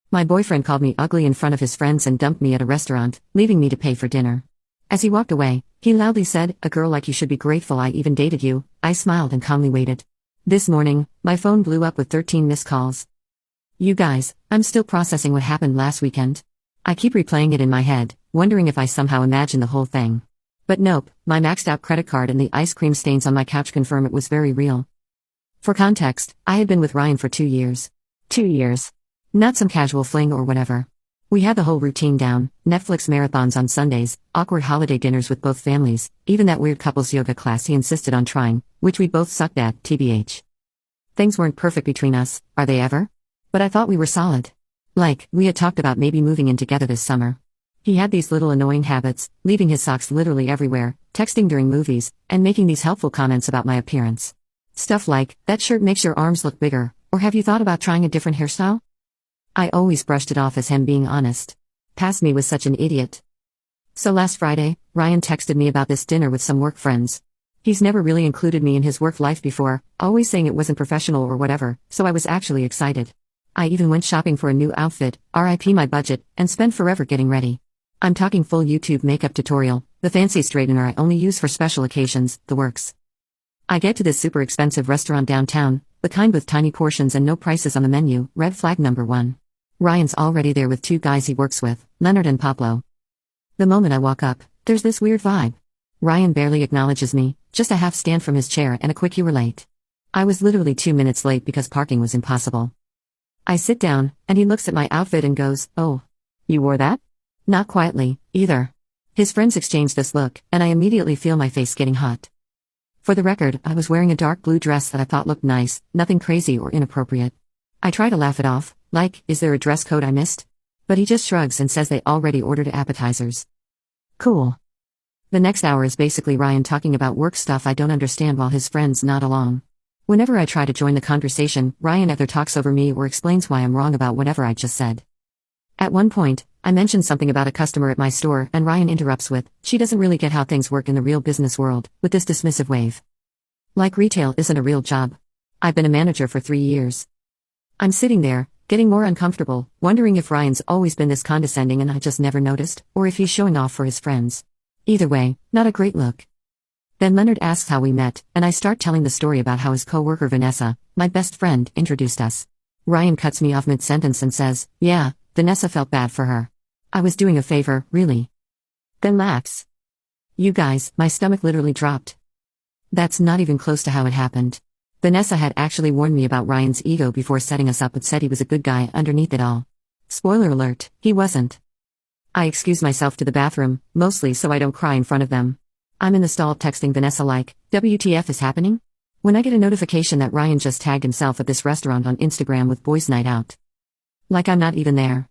My boyfriend called me ugly in front of his friends and dumped me at a restaurant, leaving me to pay for dinner. As he walked away, he loudly said, "A girl like you should be grateful I even dated you." I smiled and calmly waited. This morning, my phone blew up with 13 missed calls. You guys, I'm still processing what happened last weekend. I keep replaying it in my head, wondering if I somehow imagined the whole thing. But nope, my maxed out credit card and the ice cream stains on my couch confirm it was very real. For context, I had been with Ryan for 2 years. 2 years. Not some casual fling or whatever. We had the whole routine down: Netflix marathons on Sundays, awkward holiday dinners with both families, even that weird couples yoga class he insisted on trying, which we both sucked at, tbh. Things weren't perfect between us, are they ever? But I thought we were solid. Like, we had talked about maybe moving in together this summer. He had these little annoying habits, leaving his socks literally everywhere, texting during movies, and making these helpful comments about my appearance. Stuff like, "That shirt makes your arms look bigger," or "Have you thought about trying a different hairstyle?" I always brushed it off as him being honest. Past me was such an idiot. So last Friday, Ryan texted me about this dinner with some work friends. He's never really included me in his work life before, always saying it wasn't professional or whatever, so I was actually excited. I even went shopping for a new outfit, RIP my budget, and spent forever getting ready. I'm talking full YouTube makeup tutorial, the fancy straightener I only use for special occasions, the works. I get to this super expensive restaurant downtown, the kind with tiny portions and no prices on the menu, red flag number 1. Ryan's already there with 2 guys he works with, Leonard and Pablo. The moment I walk up, there's this weird vibe. Ryan barely acknowledges me, just a half stand from his chair and a quick "you were late." I was literally 2 minutes late because parking was impossible. I sit down, and he looks at my outfit and goes, "Oh, you wore that?" Not quietly, either. His friends exchange this look, and I immediately feel my face getting hot. For the record, I was wearing a dark blue dress that I thought looked nice, nothing crazy or inappropriate. I try to laugh it off, like, "Is there a dress code I missed?" But he just shrugs and says they already ordered appetizers. Cool. The next hour is basically Ryan talking about work stuff I don't understand while his friends nod along. Whenever I try to join the conversation, Ryan either talks over me or explains why I'm wrong about whatever I just said. At one point, I mentioned something about a customer at my store and Ryan interrupts with, "She doesn't really get how things work in the real business world," with this dismissive wave. Like retail isn't a real job. I've been a manager for 3 years. I'm sitting there, getting more uncomfortable, wondering if Ryan's always been this condescending and I just never noticed, or if he's showing off for his friends. Either way, not a great look. Then Leonard asks how we met, and I start telling the story about how his co-worker Vanessa, my best friend, introduced us. Ryan cuts me off mid-sentence and says, "Yeah, Vanessa felt bad for her. I was doing a favor, really." Then laughs. You guys, my stomach literally dropped. That's not even close to how it happened. Vanessa had actually warned me about Ryan's ego before setting us up but said he was a good guy underneath it all. Spoiler alert, he wasn't. I excuse myself to the bathroom, mostly so I don't cry in front of them. I'm in the stall texting Vanessa like, "WTF is happening?" when I get a notification that Ryan just tagged himself at this restaurant on Instagram with Boys Night Out. Like I'm not even there.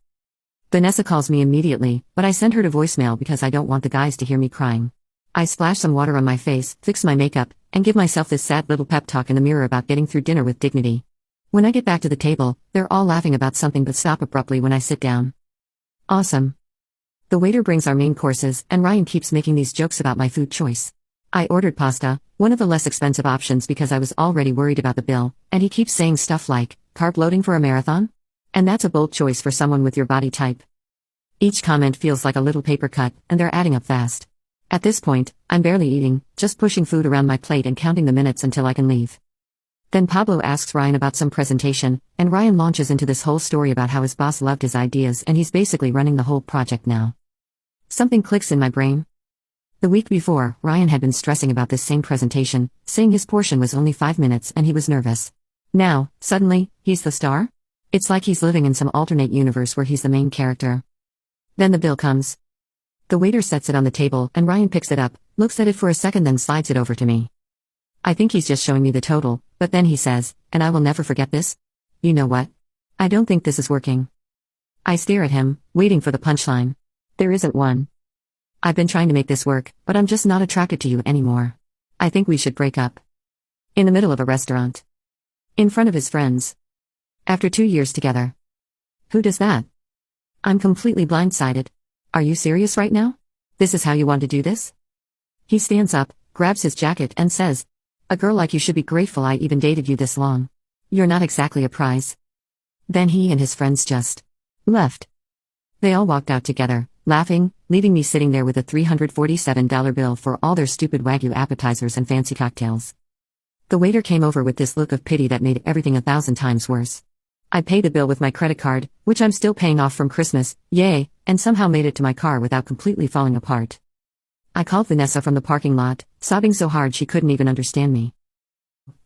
Vanessa calls me immediately, but I send her to voicemail because I don't want the guys to hear me crying. I splash some water on my face, fix my makeup, and give myself this sad little pep talk in the mirror about getting through dinner with dignity. When I get back to the table, they're all laughing about something but stop abruptly when I sit down. Awesome. The waiter brings our main courses, and Ryan keeps making these jokes about my food choice. I ordered pasta, one of the less expensive options because I was already worried about the bill, and he keeps saying stuff like, "Carb loading for a marathon?" And that's a bold choice for someone with your body type. Each comment feels like a little paper cut, and they're adding up fast. At this point, I'm barely eating, just pushing food around my plate and counting the minutes until I can leave. Then Pablo asks Ryan about some presentation, and Ryan launches into this whole story about how his boss loved his ideas and he's basically running the whole project now. Something clicks in my brain. The week before, Ryan had been stressing about this same presentation, saying his portion was only 5 minutes and he was nervous. Now, suddenly, he's the star? It's like he's living in some alternate universe where he's the main character. Then the bill comes. The waiter sets it on the table and Ryan picks it up, looks at it for a second then slides it over to me. I think he's just showing me the total, but then he says, "And I will never forget this." You know what? I don't think this is working. I stare at him, waiting for the punchline. There isn't one. I've been trying to make this work, but I'm just not attracted to you anymore. I think we should break up. In the middle of a restaurant. In front of his friends. After 2 years together. Who does that? I'm completely blindsided. Are you serious right now? This is how you want to do this? He stands up, grabs his jacket and says, "A girl like you should be grateful I even dated you this long. You're not exactly a prize." Then he and his friends just Left. They all walked out together, laughing, leaving me sitting there with a $347 bill for all their stupid Wagyu appetizers and fancy cocktails. The waiter came over with this look of pity that made everything 1,000 times worse. I paid the bill with my credit card, which I'm still paying off from Christmas, yay, and somehow made it to my car without completely falling apart. I called Vanessa from the parking lot, sobbing so hard she couldn't even understand me.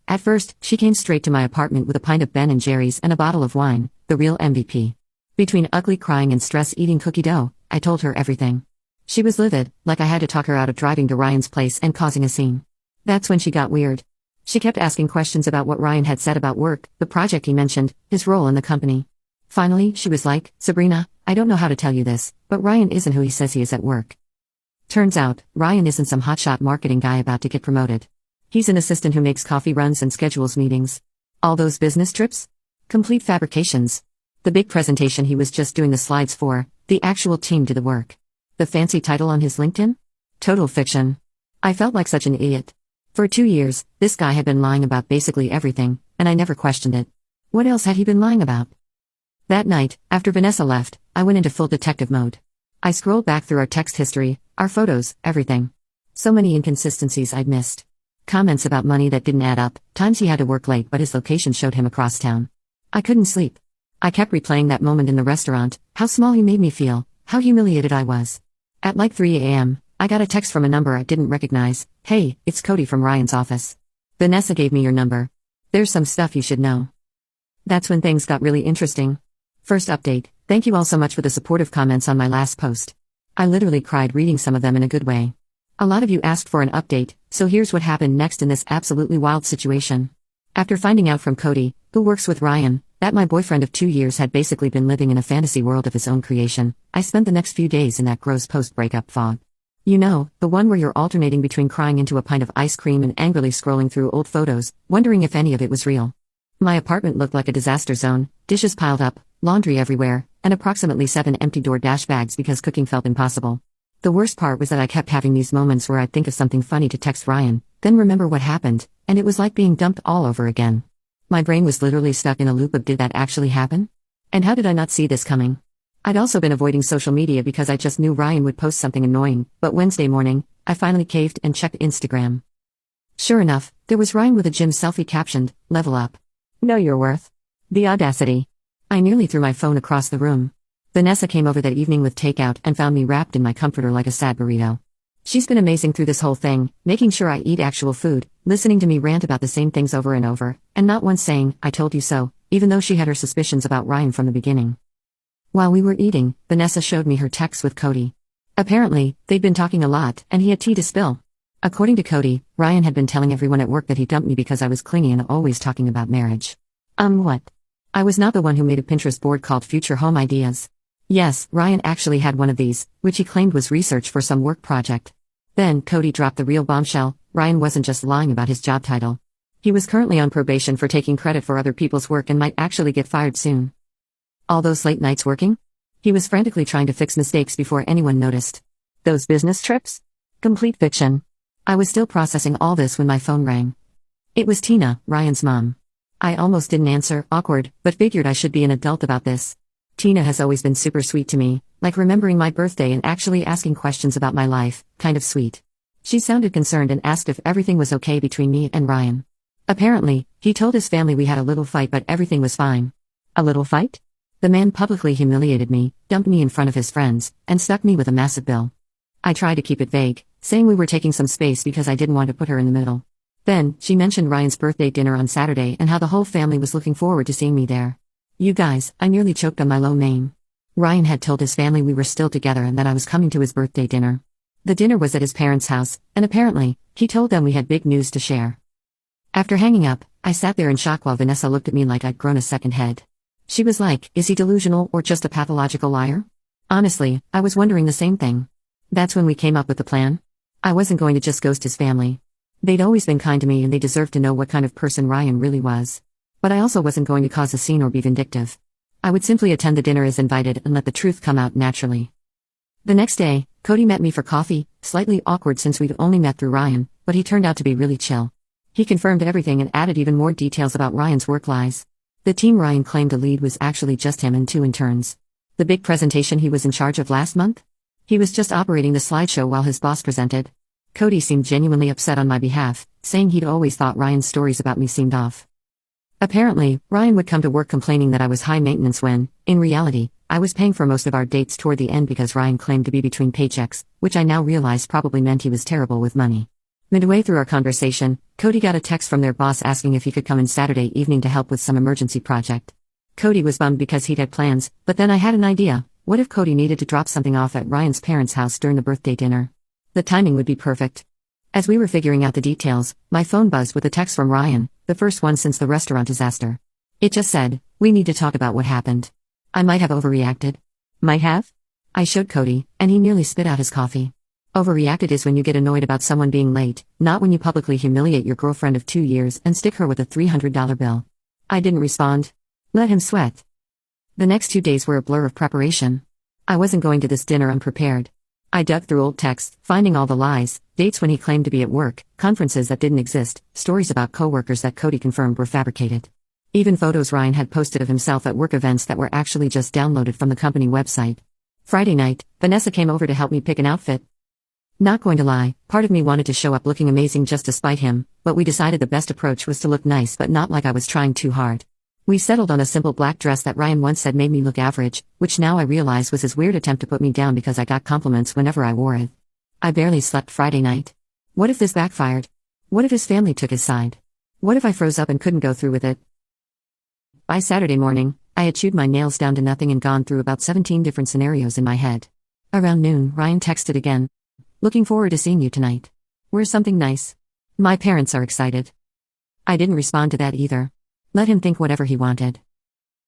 At first, she came straight to my apartment with a pint of Ben & Jerry's and a bottle of wine, the real MVP. Between ugly crying and stress eating cookie dough, I told her everything. She was livid, like I had to talk her out of driving to Ryan's place and causing a scene. That's when she got weird. She kept asking questions about what Ryan had said about work, the project he mentioned, his role in the company. Finally, she was like, "Sabrina, I don't know how to tell you this, but Ryan isn't who he says he is at work." Turns out, Ryan isn't some hotshot marketing guy about to get promoted. He's an assistant who makes coffee runs and schedules meetings. All those business trips? Complete fabrications. The big presentation he was just doing the slides for, the actual team did the work. The fancy title on his LinkedIn? Total fiction. I felt like such an idiot. For 2 years, this guy had been lying about basically everything, and I never questioned it. What else had he been lying about? That night, after Vanessa left, I went into full detective mode. I scrolled back through our text history, our photos, everything. So many inconsistencies I'd missed. Comments about money that didn't add up, times he had to work late but his location showed him across town. I couldn't sleep. I kept replaying that moment in the restaurant, how small he made me feel, how humiliated I was. At like 3 a.m., I got a text from a number I didn't recognize. "Hey, it's Cody from Ryan's office. Vanessa gave me your number. There's some stuff you should know." That's when things got really interesting. First update, thank you all so much for the supportive comments on my last post. I literally cried reading some of them in a good way. A lot of you asked for an update, so here's what happened next in this absolutely wild situation. After finding out from Cody, who works with Ryan, that my boyfriend of 2 years had basically been living in a fantasy world of his own creation, I spent the next few days in that gross post-breakup fog. You know, the one where you're alternating between crying into a pint of ice cream and angrily scrolling through old photos, wondering if any of it was real. My apartment looked like a disaster zone, dishes piled up, laundry everywhere, and approximately 7 empty DoorDash bags because cooking felt impossible. The worst part was that I kept having these moments where I'd think of something funny to text Ryan, then remember what happened, and it was like being dumped all over again. My brain was literally stuck in a loop of did that actually happen? And how did I not see this coming? I'd also been avoiding social media because I just knew Ryan would post something annoying, but Wednesday morning, I finally caved and checked Instagram. Sure enough, there was Ryan with a gym selfie captioned, "Level up. Know your worth." The audacity. I nearly threw my phone across the room. Vanessa came over that evening with takeout and found me wrapped in my comforter like a sad burrito. She's been amazing through this whole thing, making sure I eat actual food, listening to me rant about the same things over and over, and not once saying, "I told you so," even though she had her suspicions about Ryan from the beginning. While we were eating, Vanessa showed me her texts with Cody. Apparently, they'd been talking a lot, and he had tea to spill. According to Cody, Ryan had been telling everyone at work that he dumped me because I was clingy and always talking about marriage. What? I was not the one who made a Pinterest board called Future Home Ideas. Yes, Ryan actually had one of these, which he claimed was research for some work project. Then, Cody dropped the real bombshell. Ryan wasn't just lying about his job title. He was currently on probation for taking credit for other people's work and might actually get fired soon. All those late nights working? He was frantically trying to fix mistakes before anyone noticed. Those business trips? Complete fiction. I was still processing all this when my phone rang. It was Tina, Ryan's mom. I almost didn't answer, awkward, but figured I should be an adult about this. Tina has always been super sweet to me, like remembering my birthday and actually asking questions about my life, kind of sweet. She sounded concerned and asked if everything was okay between me and Ryan. Apparently, he told his family we had a little fight but everything was fine. A little fight? The man publicly humiliated me, dumped me in front of his friends, and stuck me with a massive bill. I tried to keep it vague, saying we were taking some space because I didn't want to put her in the middle. Then, she mentioned Ryan's birthday dinner on Saturday and how the whole family was looking forward to seeing me there. You guys, I nearly choked on my low name. Ryan had told his family we were still together and that I was coming to his birthday dinner. The dinner was at his parents' house, and apparently, he told them we had big news to share. After hanging up, I sat there in shock while Vanessa looked at me like I'd grown a second head. She was like, is he delusional or just a pathological liar? Honestly, I was wondering the same thing. That's when we came up with the plan. I wasn't going to just ghost his family. They'd always been kind to me and they deserved to know what kind of person Ryan really was. But I also wasn't going to cause a scene or be vindictive. I would simply attend the dinner as invited and let the truth come out naturally. The next day, Cody met me for coffee, slightly awkward since we'd only met through Ryan, but he turned out to be really chill. He confirmed everything and added even more details about Ryan's work lies. The team Ryan claimed to lead was actually just him and 2 interns. The big presentation he was in charge of last month? He was just operating the slideshow while his boss presented. Cody seemed genuinely upset on my behalf, saying he'd always thought Ryan's stories about me seemed off. Apparently, Ryan would come to work complaining that I was high maintenance when, in reality, I was paying for most of our dates toward the end because Ryan claimed to be between paychecks, which I now realize probably meant he was terrible with money. Midway through our conversation, Cody got a text from their boss asking if he could come in Saturday evening to help with some emergency project. Cody was bummed because he'd had plans, but then I had an idea. What if Cody needed to drop something off at Ryan's parents' house during the birthday dinner? The timing would be perfect. As we were figuring out the details, my phone buzzed with a text from Ryan, the first one since the restaurant disaster. It just said, "We need to talk about what happened." I might have overreacted. Might have? I showed Cody, and he nearly spit out his coffee. Overreacted is when you get annoyed about someone being late, not when you publicly humiliate your girlfriend of 2 years and stick her with a $300 bill. I didn't respond. Let him sweat. The next 2 days were a blur of preparation. I wasn't going to this dinner unprepared. I dug through old texts, finding all the lies, dates when he claimed to be at work, conferences that didn't exist, stories about coworkers that Cody confirmed were fabricated. Even photos Ryan had posted of himself at work events that were actually just downloaded from the company website. Friday night, Vanessa came over to help me pick an outfit. Not going to lie, part of me wanted to show up looking amazing just to spite him, but we decided the best approach was to look nice but not like I was trying too hard. We settled on a simple black dress that Ryan once said made me look average, which now I realize was his weird attempt to put me down because I got compliments whenever I wore it. I barely slept Friday night. What if this backfired? What if his family took his side? What if I froze up and couldn't go through with it? By Saturday morning, I had chewed my nails down to nothing and gone through about 17 different scenarios in my head. Around noon, Ryan texted again. "Looking forward to seeing you tonight. Where's something nice? My parents are excited." I didn't respond to that either. Let him think whatever he wanted.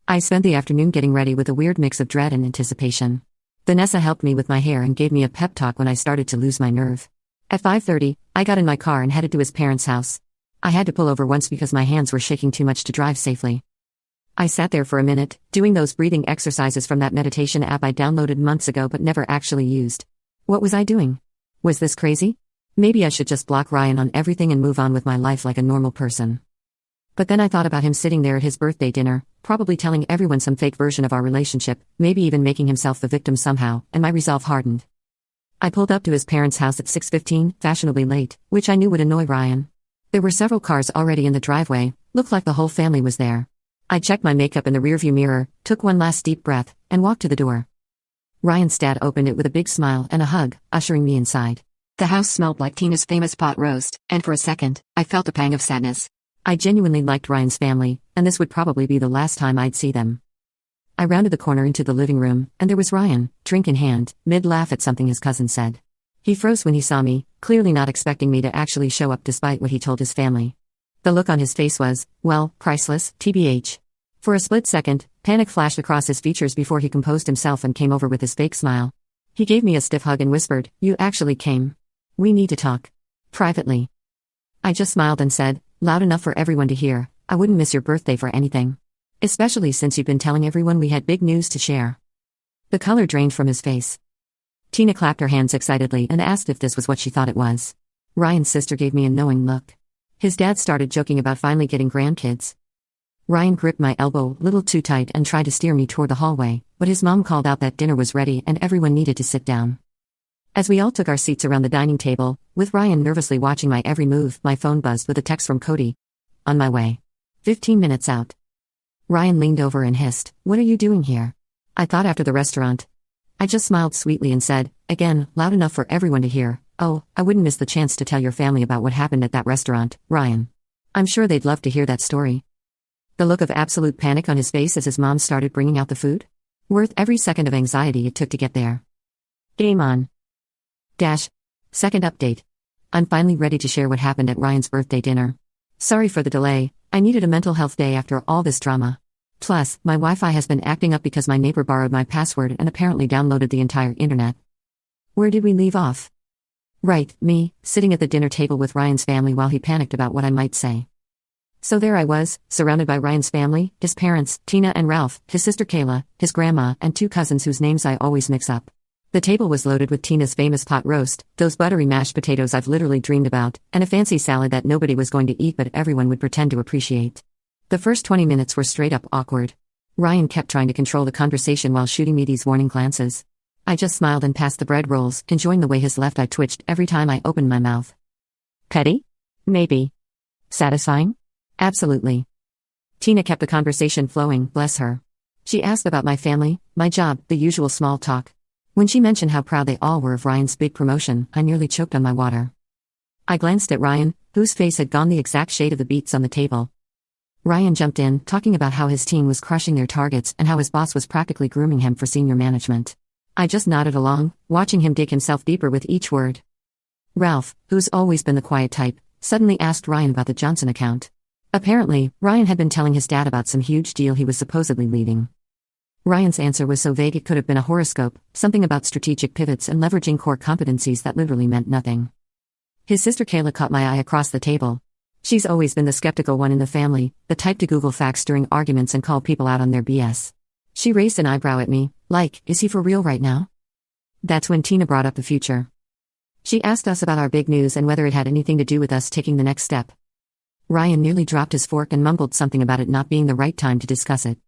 I spent the afternoon getting ready with a weird mix of dread and anticipation. Vanessa helped me with my hair and gave me a pep talk when I started to lose my nerve. At 5:30, I got in my car and headed to his parents' house. I had to pull over once because my hands were shaking too much to drive safely. I sat there for a minute, doing those breathing exercises from that meditation app I downloaded months ago but never actually used. What was I doing? Was this crazy? Maybe I should just block Ryan on everything and move on with my life like a normal person. But then I thought about him sitting there at his birthday dinner, probably telling everyone some fake version of our relationship, maybe even making himself the victim somehow, and my resolve hardened. I pulled up to his parents' house at 6:15, fashionably late, which I knew would annoy Ryan. There were several cars already in the driveway, looked like the whole family was there. I checked my makeup in the rearview mirror, took one last deep breath, and walked to the door. Ryan's dad opened it with a big smile and a hug, ushering me inside. The house smelled like Tina's famous pot roast, and for a second, I felt a pang of sadness. I genuinely liked Ryan's family, and this would probably be the last time I'd see them. I rounded the corner into the living room, and there was Ryan, drink in hand, mid-laugh at something his cousin said. He froze when he saw me, clearly not expecting me to actually show up despite what he told his family. The look on his face was, well, priceless, TBH. For a split second, panic flashed across his features before he composed himself and came over with his fake smile. He gave me a stiff hug and whispered, "You actually came. We need to talk. Privately." I just smiled and said, loud enough for everyone to hear, "I wouldn't miss your birthday for anything. Especially since you've been telling everyone we had big news to share." The color drained from his face. Tina clapped her hands excitedly and asked if this was what she thought it was. Ryan's sister gave me a knowing look. His dad started joking about finally getting grandkids. Ryan gripped my elbow a little too tight and tried to steer me toward the hallway, but his mom called out that dinner was ready and everyone needed to sit down. As we all took our seats around the dining table, with Ryan nervously watching my every move, my phone buzzed with a text from Cody. "On my way. 15 minutes out." Ryan leaned over and hissed, "What are you doing here?" I thought after the restaurant. I just smiled sweetly and said, again, loud enough for everyone to hear, "Oh, I wouldn't miss the chance to tell your family about what happened at that restaurant, Ryan. I'm sure they'd love to hear that story." The look of absolute panic on his face as his mom started bringing out the food? Worth every second of anxiety it took to get there. Game on. Second update. I'm finally ready to share what happened at Ryan's birthday dinner. Sorry for the delay, I needed a mental health day after all this drama. Plus, my Wi-Fi has been acting up because my neighbor borrowed my password and apparently downloaded the entire internet. Where did we leave off? Right, me, sitting at the dinner table with Ryan's family while he panicked about what I might say. So there I was, surrounded by Ryan's family, his parents, Tina and Ralph, his sister Kayla, his grandma, and 2 cousins whose names I always mix up. The table was loaded with Tina's famous pot roast, those buttery mashed potatoes I've literally dreamed about, and a fancy salad that nobody was going to eat but everyone would pretend to appreciate. The first 20 minutes were straight up awkward. Ryan kept trying to control the conversation while shooting me these warning glances. I just smiled and passed the bread rolls, enjoying the way his left eye twitched every time I opened my mouth. Petty? Maybe. Satisfying? Absolutely. Tina kept the conversation flowing, bless her. She asked about my family, my job, the usual small talk. When she mentioned how proud they all were of Ryan's big promotion, I nearly choked on my water. I glanced at Ryan, whose face had gone the exact shade of the beets on the table. Ryan jumped in, talking about how his team was crushing their targets and how his boss was practically grooming him for senior management. I just nodded along, watching him dig himself deeper with each word. Ralph, who's always been the quiet type, suddenly asked Ryan about the Johnson account. Apparently, Ryan had been telling his dad about some huge deal he was supposedly leading. Ryan's answer was so vague it could have been a horoscope, something about strategic pivots and leveraging core competencies that literally meant nothing. His sister Kayla caught my eye across the table. She's always been the skeptical one in the family, the type to Google facts during arguments and call people out on their BS. She raised an eyebrow at me, like, is he for real right now? That's when Tina brought up the future. She asked us about our big news and whether it had anything to do with us taking the next step. Ryan nearly dropped his fork and mumbled something about it not being the right time to discuss it.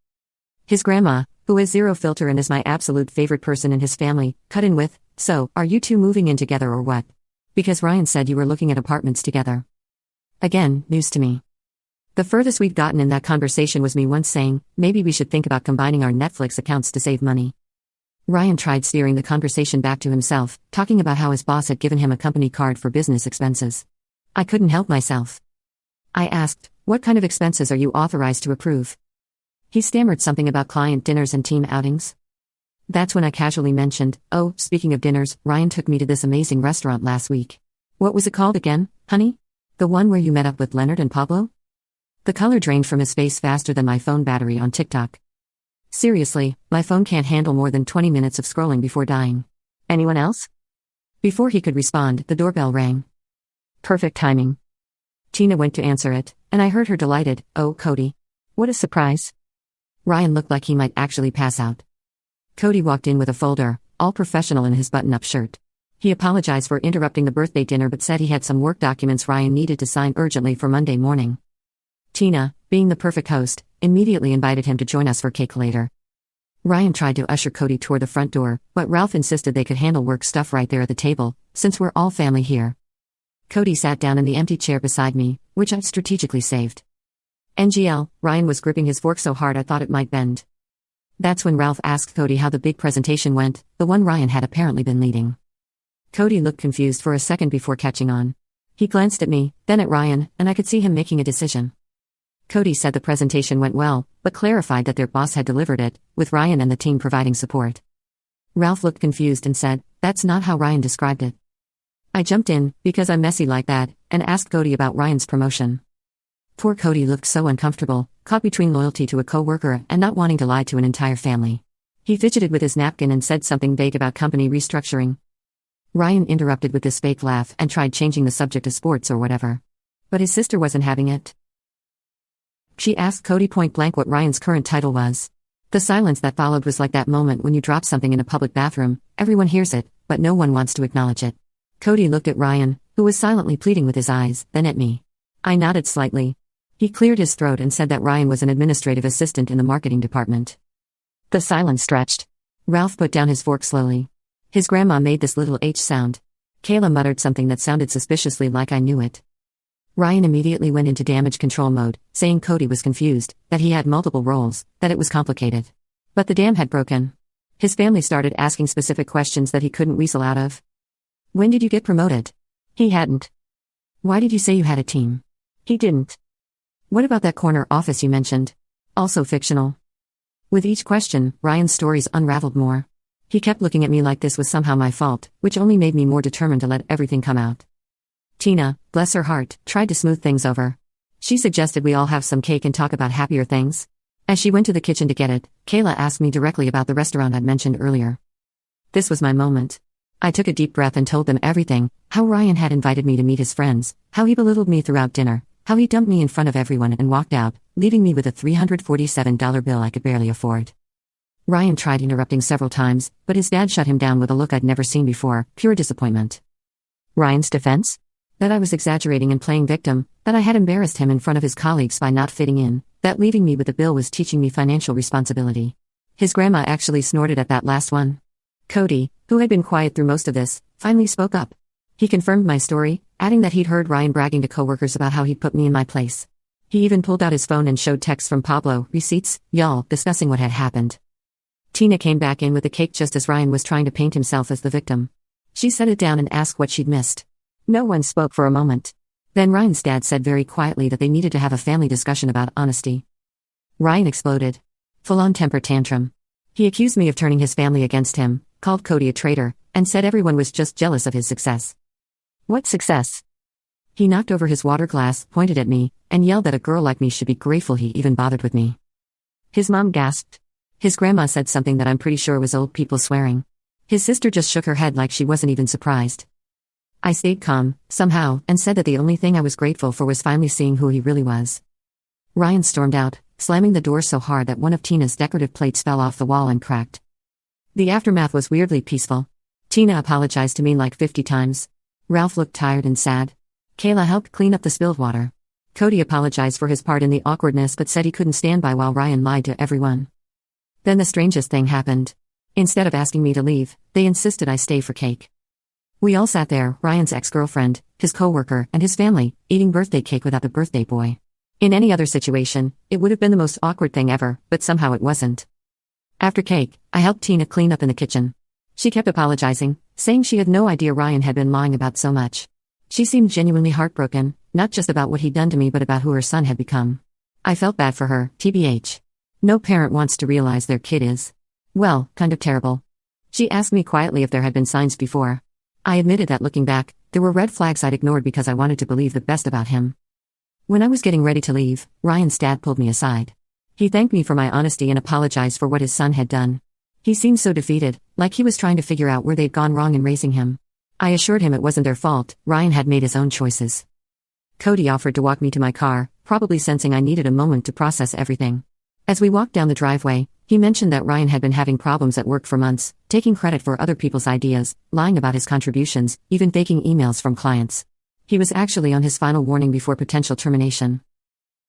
His grandma, who has zero filter and is my absolute favorite person in his family, cut in with, so, are you two moving in together or what? Because Ryan said you were looking at apartments together. Again, news to me. The furthest we'd gotten in that conversation was me once saying, maybe we should think about combining our Netflix accounts to save money. Ryan tried steering the conversation back to himself, talking about how his boss had given him a company card for business expenses. I couldn't help myself. I asked, what kind of expenses are you authorized to approve? He stammered something about client dinners and team outings. That's when I casually mentioned, oh, speaking of dinners, Ryan took me to this amazing restaurant last week. What was it called again, honey? The one where you met up with Leonard and Pablo? The color drained from his face faster than my phone battery on TikTok. Seriously, my phone can't handle more than 20 minutes of scrolling before dying. Anyone else? Before he could respond, the doorbell rang. Perfect timing. Tina went to answer it, and I heard her delighted, oh, Cody. What a surprise. Ryan looked like he might actually pass out. Cody walked in with a folder, all professional in his button-up shirt. He apologized for interrupting the birthday dinner but said he had some work documents Ryan needed to sign urgently for Monday morning. Tina, being the perfect host, immediately invited him to join us for cake later. Ryan tried to usher Cody toward the front door, but Ralph insisted they could handle work stuff right there at the table, since we're all family here. Cody sat down in the empty chair beside me, which I'd strategically saved. NGL, Ryan was gripping his fork so hard I thought it might bend. That's when Ralph asked Cody how the big presentation went, the one Ryan had apparently been leading. Cody looked confused for a second before catching on. He glanced at me, then at Ryan, and I could see him making a decision. Cody said the presentation went well, but clarified that their boss had delivered it, with Ryan and the team providing support. Ralph looked confused and said, that's not how Ryan described it. I jumped in, because I'm messy like that, and asked Cody about Ryan's promotion. Poor Cody looked so uncomfortable, caught between loyalty to a coworker and not wanting to lie to an entire family. He fidgeted with his napkin and said something vague about company restructuring. Ryan interrupted with this fake laugh and tried changing the subject to sports or whatever. But his sister wasn't having it. She asked Cody point-blank what Ryan's current title was. The silence that followed was like that moment when you drop something in a public bathroom, everyone hears it, but no one wants to acknowledge it. Cody looked at Ryan, who was silently pleading with his eyes, then at me. I nodded slightly. He cleared his throat and said that Ryan was an administrative assistant in the marketing department. The silence stretched. Ralph put down his fork slowly. His grandma made this little H sound. Kayla muttered something that sounded suspiciously like I knew it. Ryan immediately went into damage control mode, saying Cody was confused, that he had multiple roles, that it was complicated. But the dam had broken. His family started asking specific questions that he couldn't weasel out of. When did you get promoted? He hadn't. Why did you say you had a team? He didn't. What about that corner office you mentioned? Also fictional. With each question, Ryan's stories unraveled more. He kept looking at me like this was somehow my fault, which only made me more determined to let everything come out. Tina, bless her heart, tried to smooth things over. She suggested we all have some cake and talk about happier things. As she went to the kitchen to get it, Kayla asked me directly about the restaurant I'd mentioned earlier. This was my moment. I took a deep breath and told them everything, how Ryan had invited me to meet his friends, how he belittled me throughout dinner, how he dumped me in front of everyone and walked out, leaving me with a $347 bill I could barely afford. Ryan tried interrupting several times, but his dad shut him down with a look I'd never seen before, pure disappointment. Ryan's defense? That I was exaggerating and playing victim, that I had embarrassed him in front of his colleagues by not fitting in, that leaving me with the bill was teaching me financial responsibility. His grandma actually snorted at that last one. Cody, who had been quiet through most of this, finally spoke up. He confirmed my story, adding that he'd heard Ryan bragging to coworkers about how he'd put me in my place. He even pulled out his phone and showed texts from Pablo, receipts, y'all, discussing what had happened. Tina came back in with the cake just as Ryan was trying to paint himself as the victim. She set it down and asked what she'd missed. No one spoke for a moment. Then Ryan's dad said very quietly that they needed to have a family discussion about honesty. Ryan exploded. Full-on temper tantrum. He accused me of turning his family against him, called Cody a traitor, and said everyone was just jealous of his success. What success? He knocked over his water glass, pointed at me, and yelled that a girl like me should be grateful he even bothered with me. His mom gasped. His grandma said something that I'm pretty sure was old people swearing. His sister just shook her head like she wasn't even surprised. I stayed calm, somehow, and said that the only thing I was grateful for was finally seeing who he really was. Ryan stormed out, slamming the door so hard that one of Tina's decorative plates fell off the wall and cracked. The aftermath was weirdly peaceful. Tina apologized to me like 50 times. Ralph looked tired and sad. Kayla helped clean up the spilled water. Cody apologized for his part in the awkwardness but said he couldn't stand by while Ryan lied to everyone. Then the strangest thing happened. Instead of asking me to leave, they insisted I stay for cake. We all sat there, Ryan's ex-girlfriend, his coworker, and his family, eating birthday cake without the birthday boy. In any other situation, it would have been the most awkward thing ever, but somehow it wasn't. After cake, I helped Tina clean up in the kitchen. She kept apologizing, saying she had no idea Ryan had been lying about so much. She seemed genuinely heartbroken, not just about what he'd done to me but about who her son had become. I felt bad for her, TBH. No parent wants to realize their kid is, well, kind of terrible. She asked me quietly if there had been signs before. I admitted that looking back, there were red flags I'd ignored because I wanted to believe the best about him. When I was getting ready to leave, Ryan's dad pulled me aside. He thanked me for my honesty and apologized for what his son had done. He seemed so defeated, like he was trying to figure out where they'd gone wrong in raising him. I assured him it wasn't their fault, Ryan had made his own choices. Cody offered to walk me to my car, probably sensing I needed a moment to process everything. As we walked down the driveway, he mentioned that Ryan had been having problems at work for months, taking credit for other people's ideas, lying about his contributions, even faking emails from clients. He was actually on his final warning before potential termination.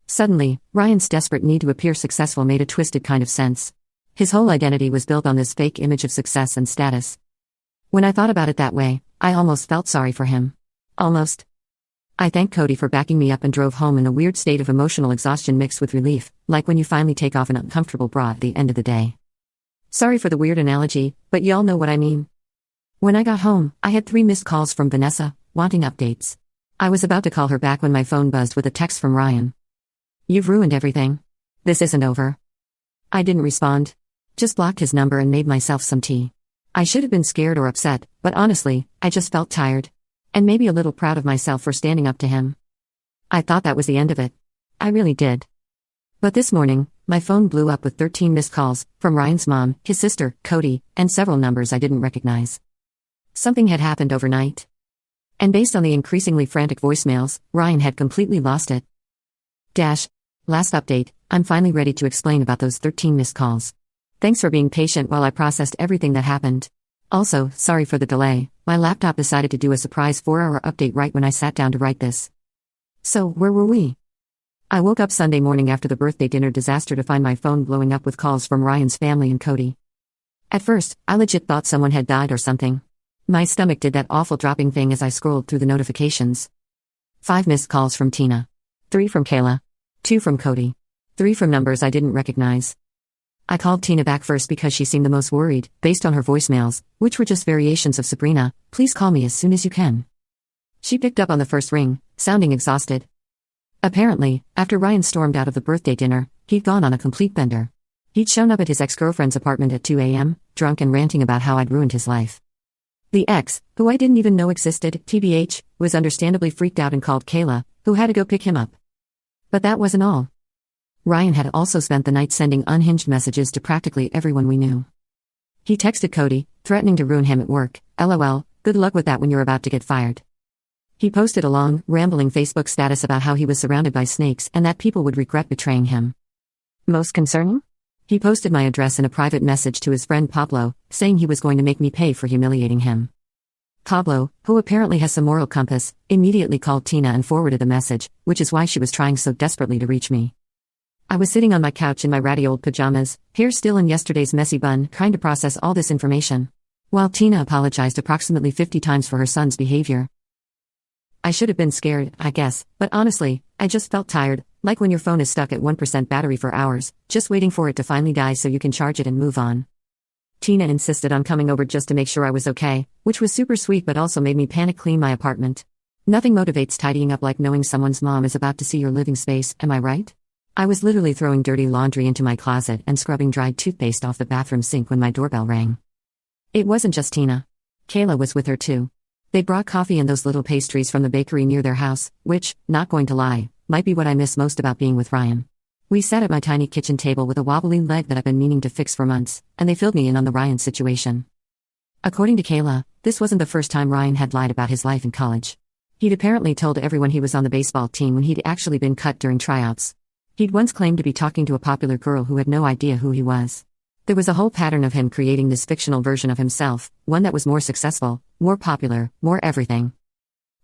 Suddenly, Ryan's desperate need to appear successful made a twisted kind of sense. His whole identity was built on this fake image of success and status. When I thought about it that way, I almost felt sorry for him. Almost. I thanked Cody for backing me up and drove home in a weird state of emotional exhaustion mixed with relief, like when you finally take off an uncomfortable bra at the end of the day. Sorry for the weird analogy, but y'all know what I mean. When I got home, I had 3 missed calls from Vanessa, wanting updates. I was about to call her back when my phone buzzed with a text from Ryan. You've ruined everything. This isn't over. I didn't respond. Just blocked his number and made myself some tea. I should have been scared or upset, but honestly, I just felt tired. And maybe a little proud of myself for standing up to him. I thought that was the end of it. I really did. But this morning, my phone blew up with 13 missed calls, from Ryan's mom, his sister, Cody, and several numbers I didn't recognize. Something had happened overnight. And based on the increasingly frantic voicemails, Ryan had completely lost it. Last update, I'm finally ready to explain about those 13 missed calls. Thanks for being patient while I processed everything that happened. Also, sorry for the delay, my laptop decided to do a surprise 4-hour update right when I sat down to write this. So, where were we? I woke up Sunday morning after the birthday dinner disaster to find my phone blowing up with calls from Ryan's family and Cody. At first, I legit thought someone had died or something. My stomach did that awful dropping thing as I scrolled through the notifications. 5 missed calls from Tina. 3 from Kayla. 2 from Cody. 3 from numbers I didn't recognize. I called Tina back first because she seemed the most worried, based on her voicemails, which were just variations of Sabrina, please call me as soon as you can. She picked up on the first ring, sounding exhausted. Apparently, after Ryan stormed out of the birthday dinner, he'd gone on a complete bender. He'd shown up at his ex-girlfriend's apartment at 2 a.m., drunk and ranting about how I'd ruined his life. The ex, who I didn't even know existed, TBH, was understandably freaked out and called Kayla, who had to go pick him up. But that wasn't all. Ryan had also spent the night sending unhinged messages to practically everyone we knew. He texted Cody, threatening to ruin him at work, LOL, good luck with that when you're about to get fired. He posted a long, rambling Facebook status about how he was surrounded by snakes and that people would regret betraying him. Most concerning? He posted my address in a private message to his friend Pablo, saying he was going to make me pay for humiliating him. Pablo, who apparently has some moral compass, immediately called Tina and forwarded the message, which is why she was trying so desperately to reach me. I was sitting on my couch in my ratty old pajamas, hair still in yesterday's messy bun, trying to process all this information. While Tina apologized approximately 50 times for her son's behavior. I should have been scared, I guess, but honestly, I just felt tired, like when your phone is stuck at 1% battery for hours, just waiting for it to finally die so you can charge it and move on. Tina insisted on coming over just to make sure I was okay, which was super sweet but also made me panic clean my apartment. Nothing motivates tidying up like knowing someone's mom is about to see your living space, am I right? I was literally throwing dirty laundry into my closet and scrubbing dried toothpaste off the bathroom sink when my doorbell rang. It wasn't just Tina. Kayla was with her too. They brought coffee and those little pastries from the bakery near their house, which, not going to lie, might be what I miss most about being with Ryan. We sat at my tiny kitchen table with a wobbly leg that I've been meaning to fix for months, and they filled me in on the Ryan situation. According to Kayla, this wasn't the first time Ryan had lied about his life in college. He'd apparently told everyone he was on the baseball team when he'd actually been cut during tryouts. He'd once claimed to be talking to a popular girl who had no idea who he was. There was a whole pattern of him creating this fictional version of himself, one that was more successful, more popular, more everything.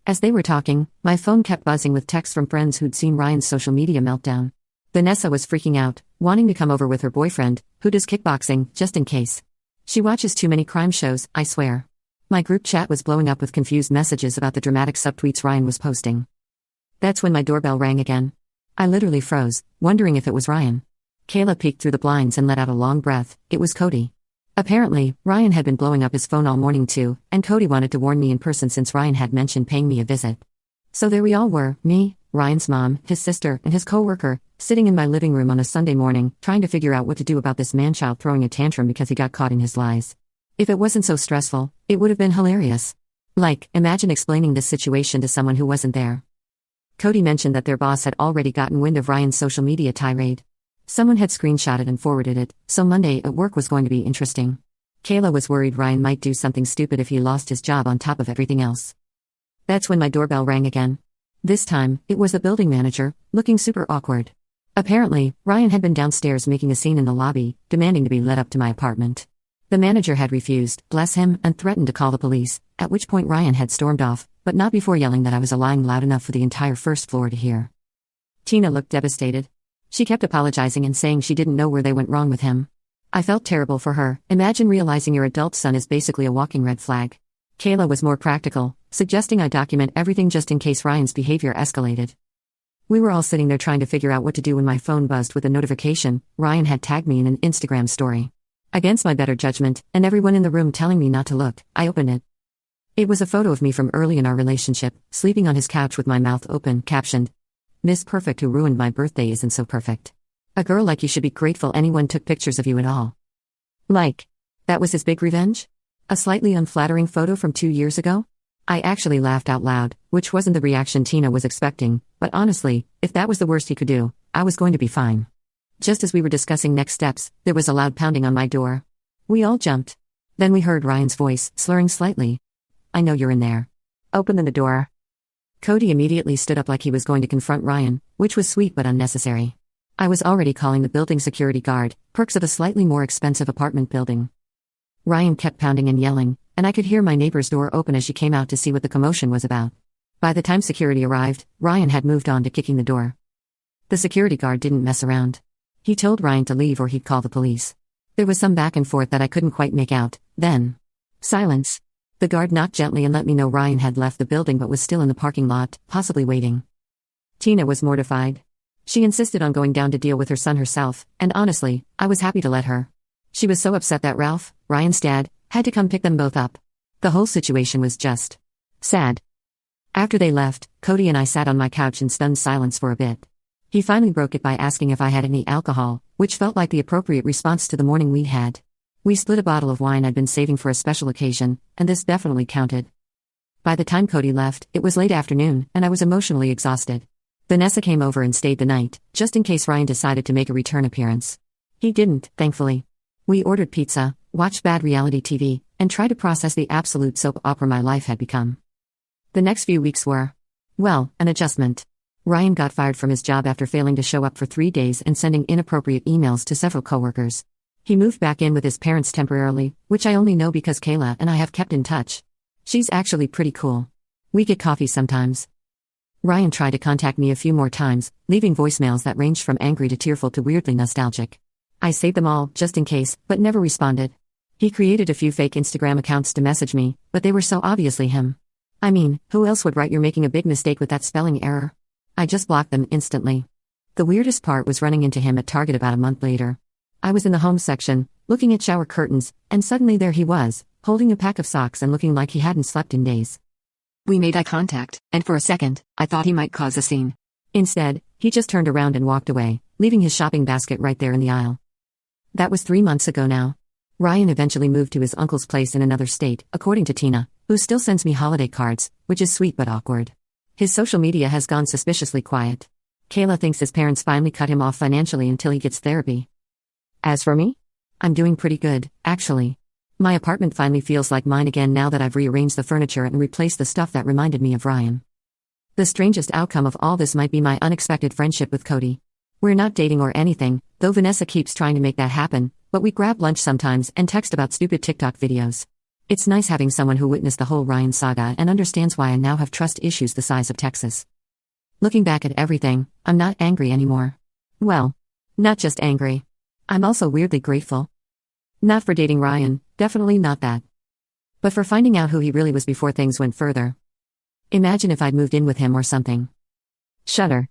As they were talking, my phone kept buzzing with texts from friends who'd seen Ryan's social media meltdown. Vanessa was freaking out, wanting to come over with her boyfriend, who does kickboxing, just in case. She watches too many crime shows, I swear. My group chat was blowing up with confused messages about the dramatic subtweets Ryan was posting. That's when my doorbell rang again. I literally froze, wondering if it was Ryan. Kayla peeked through the blinds and let out a long breath. It was Cody. Apparently, Ryan had been blowing up his phone all morning too, and Cody wanted to warn me in person since Ryan had mentioned paying me a visit. So there we all were, me, Ryan's mom, his sister, and his co-worker, sitting in my living room on a Sunday morning, trying to figure out what to do about this man-child throwing a tantrum because he got caught in his lies. If it wasn't so stressful, it would have been hilarious. Like, imagine explaining this situation to someone who wasn't there. Cody mentioned that their boss had already gotten wind of Ryan's social media tirade. Someone had screenshotted and forwarded it, so Monday at work was going to be interesting. Kayla was worried Ryan might do something stupid if he lost his job on top of everything else. That's when my doorbell rang again. This time, it was the building manager, looking super awkward. Apparently, Ryan had been downstairs making a scene in the lobby, demanding to be let up to my apartment. The manager had refused, bless him, and threatened to call the police, at which point Ryan had stormed off, but not before yelling that I was lying loud enough for the entire first floor to hear. Tina looked devastated. She kept apologizing and saying she didn't know where they went wrong with him. I felt terrible for her. Imagine realizing your adult son is basically a walking red flag. Kayla was more practical, suggesting I document everything just in case Ryan's behavior escalated. We were all sitting there trying to figure out what to do when my phone buzzed with a notification. Ryan had tagged me in an Instagram story. Against my better judgment, and everyone in the room telling me not to look, I opened it. It was a photo of me from early in our relationship, sleeping on his couch with my mouth open, captioned, "Miss Perfect who ruined my birthday isn't so perfect. A girl like you should be grateful anyone took pictures of you at all." Like, that was his big revenge? A slightly unflattering photo from 2 years ago? I actually laughed out loud, which wasn't the reaction Tina was expecting, but honestly, if that was the worst he could do, I was going to be fine. Just as we were discussing next steps, there was a loud pounding on my door. We all jumped. Then we heard Ryan's voice, slurring slightly. "I know you're in there. Open the door." Cody immediately stood up like he was going to confront Ryan, which was sweet but unnecessary. I was already calling the building security guard, perks of a slightly more expensive apartment building. Ryan kept pounding and yelling, and I could hear my neighbor's door open as she came out to see what the commotion was about. By the time security arrived, Ryan had moved on to kicking the door. The security guard didn't mess around. He told Ryan to leave or he'd call the police. There was some back and forth that I couldn't quite make out, then. Silence. The guard knocked gently and let me know Ryan had left the building but was still in the parking lot, possibly waiting. Tina was mortified. She insisted on going down to deal with her son herself, and honestly, I was happy to let her. She was so upset that Ralph, Ryan's dad, had to come pick them both up. The whole situation was just sad. After they left, Cody and I sat on my couch in stunned silence for a bit. He finally broke it by asking if I had any alcohol, which felt like the appropriate response to the morning we'd had. We split a bottle of wine I'd been saving for a special occasion, and this definitely counted. By the time Cody left, it was late afternoon, and I was emotionally exhausted. Vanessa came over and stayed the night, just in case Ryan decided to make a return appearance. He didn't, thankfully. We ordered pizza, watched bad reality TV, and tried to process the absolute soap opera my life had become. The next few weeks were, well, an adjustment. Ryan got fired from his job after failing to show up for 3 days and sending inappropriate emails to several coworkers. He moved back in with his parents temporarily, which I only know because Kayla and I have kept in touch. She's actually pretty cool. We get coffee sometimes. Ryan tried to contact me a few more times, leaving voicemails that ranged from angry to tearful to weirdly nostalgic. I saved them all, just in case, but never responded. He created a few fake Instagram accounts to message me, but they were so obviously him. I mean, who else would write "you're making a big mistake with that spelling error"? I just blocked them instantly. The weirdest part was running into him at Target about a month later. I was in the home section, looking at shower curtains, and suddenly there he was, holding a pack of socks and looking like he hadn't slept in days. We made eye contact, and for a second, I thought he might cause a scene. Instead, he just turned around and walked away, leaving his shopping basket right there in the aisle. That was 3 months ago now. Ryan eventually moved to his uncle's place in another state, according to Tina, who still sends me holiday cards, which is sweet but awkward. His social media has gone suspiciously quiet. Kayla thinks his parents finally cut him off financially until he gets therapy. As for me? I'm doing pretty good, actually. My apartment finally feels like mine again now that I've rearranged the furniture and replaced the stuff that reminded me of Ryan. The strangest outcome of all this might be my unexpected friendship with Cody. We're not dating or anything, though Vanessa keeps trying to make that happen, but we grab lunch sometimes and text about stupid TikTok videos. It's nice having someone who witnessed the whole Ryan saga and understands why I now have trust issues the size of Texas. Looking back at everything, I'm not angry anymore. Well, not just angry. I'm also weirdly grateful. Not for dating Ryan, definitely not that. But for finding out who he really was before things went further. Imagine if I'd moved in with him or something. Shudder.